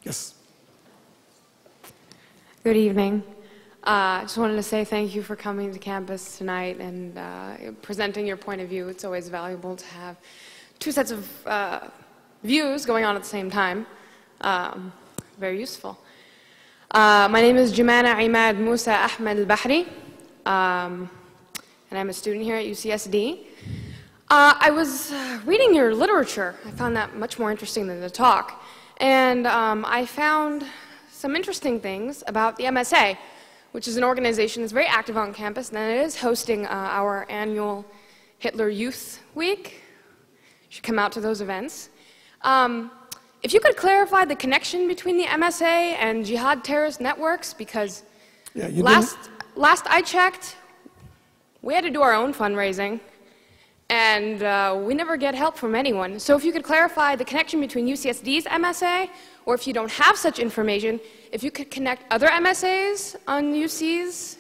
Yes. Good evening. I just wanted to say thank you for coming to campus tonight and presenting your point of view. It's always valuable to have two sets of views going on at the same time. Very useful. My name is Jumana Imad Musa Ahmed al-Bahri, and I'm a student here at UCSD. I was reading your literature. I found that much more interesting than the talk. And I found some interesting things about the MSA, which is an organization that's very active on campus, and it is hosting our annual Hitler Youth Week. You should come out to those events. If you could clarify the connection between the MSA and jihad terrorist networks, because last I checked, we had to do our own fundraising, and we never get help from anyone. So if you could clarify the connection between UCSD's MSA, or if you don't have such information, if you could connect other MSAs on UC's,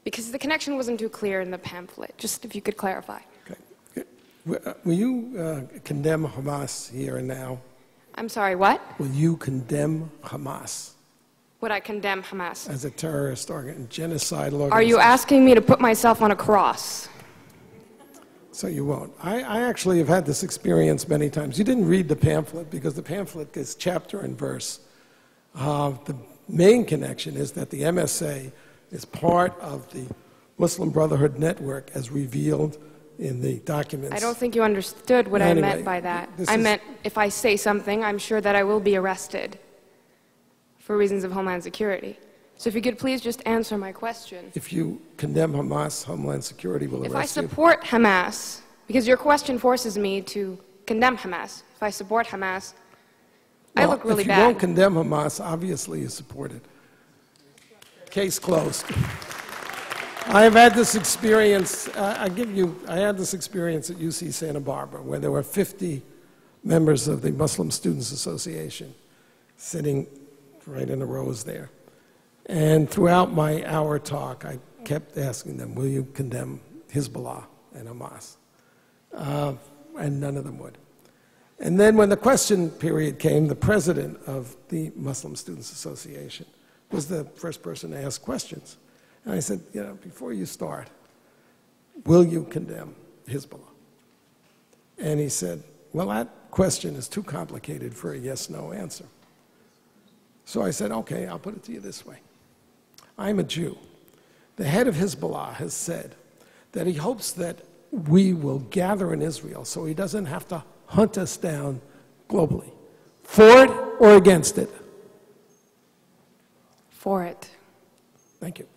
because the connection wasn't too clear in the pamphlet. Just if you could clarify. Okay. Will you condemn Hamas here and now? I'm sorry, what? Will you condemn Hamas? Would I condemn Hamas? As a terrorist genocidal organization. Are you asking me to put myself on a cross? So you won't. I actually have had this experience many times. You didn't read the pamphlet because the pamphlet is chapter and verse. The main connection is that the MSA is part of the Muslim Brotherhood network as revealed in the documents. I don't think you understood what I meant by that. I meant if I say something, I'm sure that I will be arrested for reasons of Homeland Security. So if you could please just answer my question. If you condemn Hamas, Homeland Security will arrest you. If I support Hamas, because your question forces me to condemn Hamas. If I support Hamas, I look really bad. If you won't condemn Hamas, obviously you support it. Case closed. I have had this experience, I had this experience at UC Santa Barbara where there were 50 members of the Muslim Students Association sitting right in the rows there. And throughout my hour talk, I kept asking them, will you condemn Hezbollah and Hamas? And none of them would. And then when the question period came, the president of the Muslim Students Association was the first person to ask questions. And I said, before you start, will you condemn Hezbollah? And he said, well, that question is too complicated for a yes-no answer. So I said, okay, I'll put it to you this way. I'm a Jew. The head of Hezbollah has said that he hopes that we will gather in Israel so he doesn't have to hunt us down globally. For it or against it? For it. Thank you.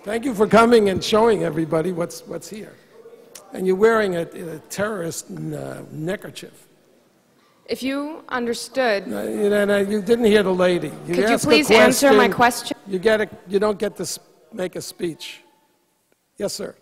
Thank you for coming and showing everybody what's here. And you're wearing a terrorist neckerchief. If you understood... you didn't hear the lady. Could you please answer my question? You don't get to make a speech. Yes, sir.